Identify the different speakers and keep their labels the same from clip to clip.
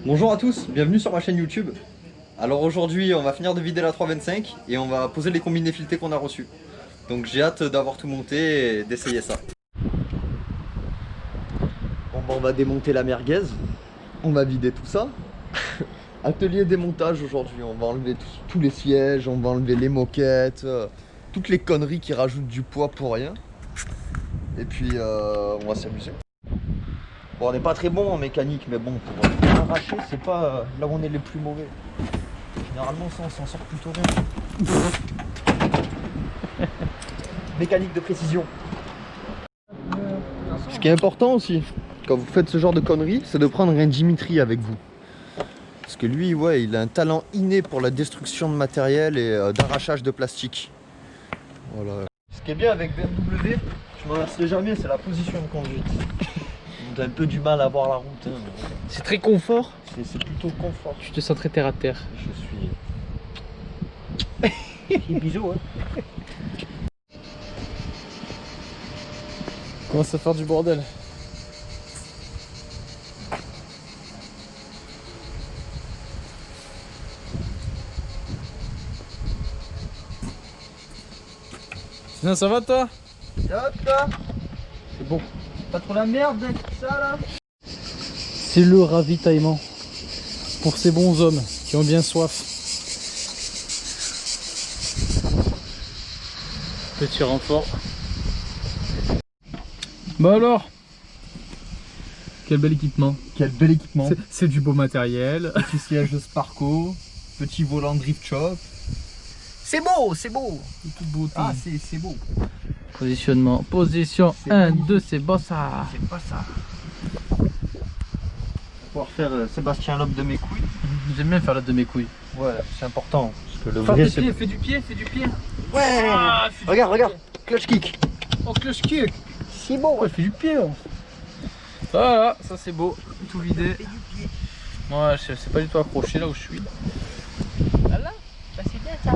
Speaker 1: Bonjour à tous, bienvenue sur ma chaîne YouTube. Alors aujourd'hui on va finir de vider la 325 et on va poser les combinés filetés qu'on a reçus. Donc j'ai hâte d'avoir tout monté et d'essayer ça. Bon bah on va démonter la merguez, on va vider tout ça. Atelier démontage aujourd'hui, on va enlever tous les sièges, on va enlever les moquettes, toutes les conneries qui rajoutent du poids pour rien. Et puis on va s'amuser. Bon, on n'est pas très bon en mécanique, mais bon, pour arracher, c'est pas là où on est les plus mauvais. Généralement, ça, on s'en sort plutôt bien. Mécanique de précision. Ce qui est important aussi, quand vous faites ce genre de conneries, c'est de prendre un Dimitri avec vous. Parce que lui, ouais, il a un talent inné pour la destruction de matériel et d'arrachage de plastique. Voilà. Ce qui est bien avec BMW, je m'en lasserai jamais, c'est la position de conduite. On a un peu du mal à voir la route. Hein,
Speaker 2: c'est très confort.
Speaker 1: C'est plutôt confort.
Speaker 2: Tu te sens très terre à terre.
Speaker 1: Je suis... Bisous, hein.
Speaker 2: Commence à faire du bordel. Sinon ça va toi?
Speaker 1: Ça va.
Speaker 2: C'est bon.
Speaker 1: Pas trop la merde avec ça là?
Speaker 2: C'est le ravitaillement pour ces bons hommes qui ont bien soif. Petit renfort. Bah alors, quel bel équipement.
Speaker 1: Quel bel équipement.
Speaker 2: C'est du beau matériel.
Speaker 1: Petit siège de Sparco, petit volant Drift Shop. C'est beau, c'est beau.
Speaker 2: Toute beauté.
Speaker 1: Ah c'est beau.
Speaker 2: Positionnement, position 1, 2, c'est bon ça.
Speaker 1: C'est pas ça. Pouvoir faire Sébastien Loeb de mes couilles.
Speaker 2: J'aime bien faire la de mes couilles.
Speaker 1: Ouais, c'est important. Parce que le
Speaker 2: Fais
Speaker 1: vrai
Speaker 2: du
Speaker 1: c'est...
Speaker 2: pied, fais du pied, fais du pied.
Speaker 1: Ouais.
Speaker 2: Ah,
Speaker 1: regarde, clutch kick.
Speaker 2: Oh, clutch kick.
Speaker 1: C'est beau.
Speaker 2: Ouais, fais du pied. Hein. Voilà, ça c'est beau. Tout vidé. Moi, je sais pas du tout accroché là où je suis.
Speaker 3: Voilà, bah c'est bien ça.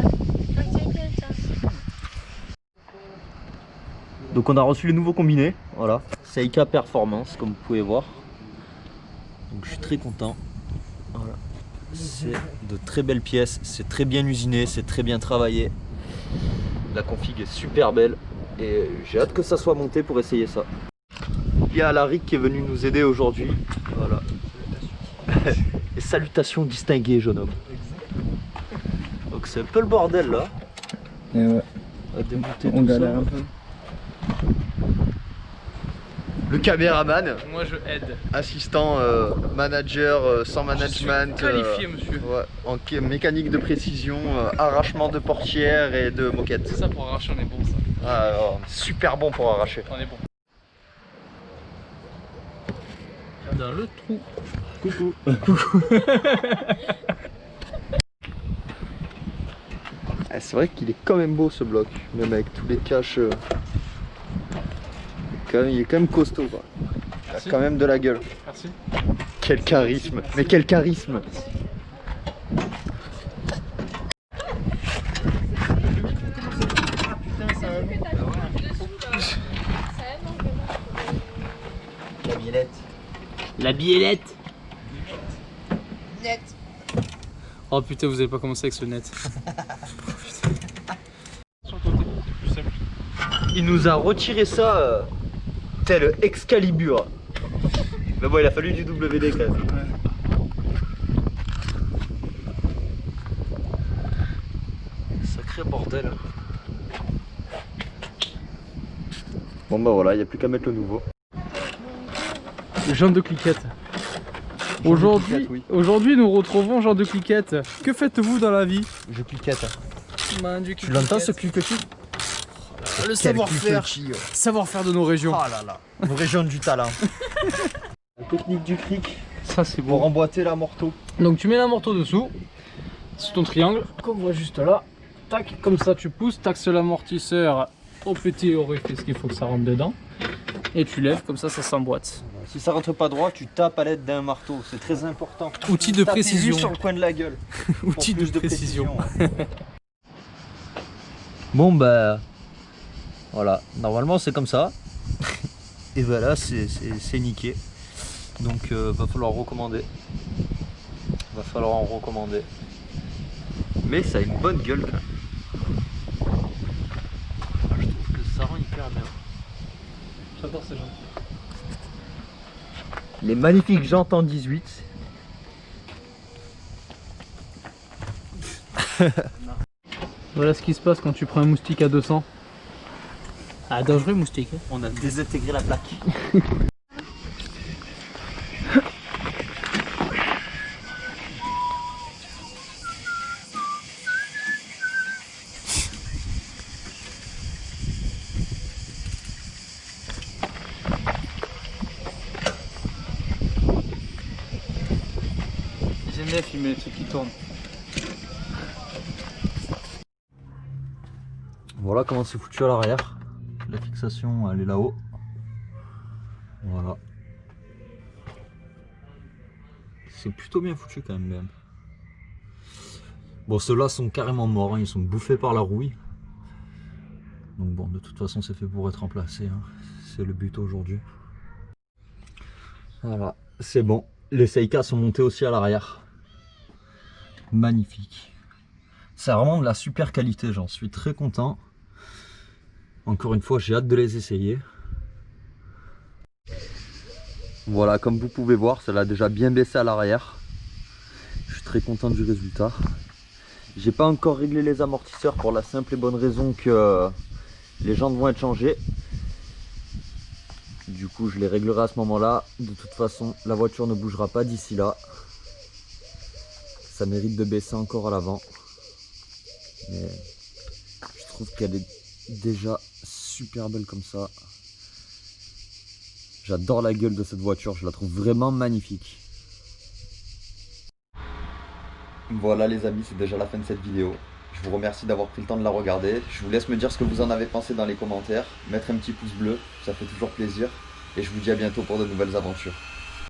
Speaker 3: C'est bien ça.
Speaker 1: Donc on a reçu les nouveaux combinés, voilà, Seika Performance comme vous pouvez voir. Donc je suis très content. Voilà. C'est de très belles pièces, c'est très bien usiné, c'est très bien travaillé. La config est super belle et j'ai hâte que ça soit monté pour essayer ça. Il y a Alaric qui est venu nous aider aujourd'hui. Voilà. Et salutations distinguées, jeune homme. Donc c'est un peu le bordel là.
Speaker 2: Et ouais.
Speaker 1: À démonter
Speaker 2: On
Speaker 1: tout
Speaker 2: galère
Speaker 1: ça.
Speaker 2: un peu.
Speaker 1: Le caméraman,
Speaker 2: Moi je aide.
Speaker 1: assistant manager sans management,
Speaker 2: Qualifié monsieur.
Speaker 1: ouais, en mécanique de précision, arrachement de portières et de moquettes.
Speaker 2: C'est ça pour arracher, on est bon ça.
Speaker 1: Ah, alors, super bon pour arracher.
Speaker 2: On est bon. Dans le trou.
Speaker 1: Coucou. Ah, c'est vrai qu'il est quand même beau ce bloc, même avec tous les caches. Il est quand même costaud quoi. Il a quand même de la gueule.
Speaker 2: Merci.
Speaker 1: Quel charisme. Mais quel charisme. La biellette.
Speaker 2: La biellette. Net. Oh putain, vous avez pas commencé avec ce net. Sur le côté, plus simple.
Speaker 1: Il nous a retiré ça tel Excalibur. Mais bon, il a fallu du WD quand même. Sacré bordel. Bon bah voilà, il n'y a plus qu'à mettre le nouveau.
Speaker 2: Jean de Cliquette. Aujourd'hui, nous retrouvons Jean de Cliquette. Que faites-vous dans la vie?
Speaker 1: Je cliquette.
Speaker 2: Tu
Speaker 1: l'entends ce cliquetis?
Speaker 2: Le savoir-faire. Savoir-faire de nos régions.
Speaker 1: Oh là là. Nos régions du talent. La technique du cric
Speaker 2: Ça c'est
Speaker 1: pour
Speaker 2: bon.
Speaker 1: emboîter l'amorto.
Speaker 2: Donc tu mets l'amorto dessous, sur ton triangle, qu'on voit juste là. Tac, comme ça tu pousses, taxes l'amortisseur au petit orifice qu'il faut que ça rentre dedans. Et tu lèves, comme ça s'emboîte.
Speaker 1: Si ça rentre pas droit, tu tapes à l'aide d'un marteau, c'est très important.
Speaker 2: Outil de
Speaker 1: Tapez
Speaker 2: précision.
Speaker 1: juste sur le coin de la gueule.
Speaker 2: Outil de précision.
Speaker 1: Ouais. Bon bah voilà, normalement c'est comme ça. Et voilà, c'est niqué. Donc va falloir recommander. Va falloir en recommander. Mais ça a une bonne gueule quand même. Je trouve que ça rend hyper bien.
Speaker 2: J'adore ces gens.
Speaker 1: Les magnifiques jantes en 18.
Speaker 2: Voilà ce qui se passe quand tu prends un moustique à 200. Ah, dangereux moustique. Hein.
Speaker 1: On a désintégré la plaque.
Speaker 2: Genève, il met les trucs qui tournent.
Speaker 1: Voilà comment c'est foutu à l'arrière. La fixation elle est là-haut. Voilà. C'est plutôt bien foutu quand même. Bon, ceux-là sont carrément morts, hein. Ils sont bouffés par la rouille. Donc bon, de toute façon c'est fait pour être remplacé, hein. C'est le but aujourd'hui. Voilà, c'est bon. Les Seika sont montés aussi à l'arrière. Magnifique. C'est vraiment de la super qualité, j'en suis très content. Encore une fois, j'ai hâte de les essayer. Voilà, comme vous pouvez voir, ça l'a déjà bien baissé à l'arrière. Je suis très content du résultat. J'ai pas encore réglé les amortisseurs pour la simple et bonne raison que les jantes vont être changées. Du coup, je les réglerai à ce moment-là. De toute façon, la voiture ne bougera pas d'ici là. Ça mérite de baisser encore à l'avant. Mais je trouve qu'elle est déjà super belle comme ça. J'adore la gueule de cette voiture, je la trouve vraiment magnifique. Voilà les amis, c'est déjà la fin de cette vidéo. Je vous remercie d'avoir pris le temps de la regarder. Je vous laisse me dire ce que vous en avez pensé dans les commentaires. Mettre un petit pouce bleu, ça fait toujours plaisir. Et je vous dis à bientôt pour de nouvelles aventures.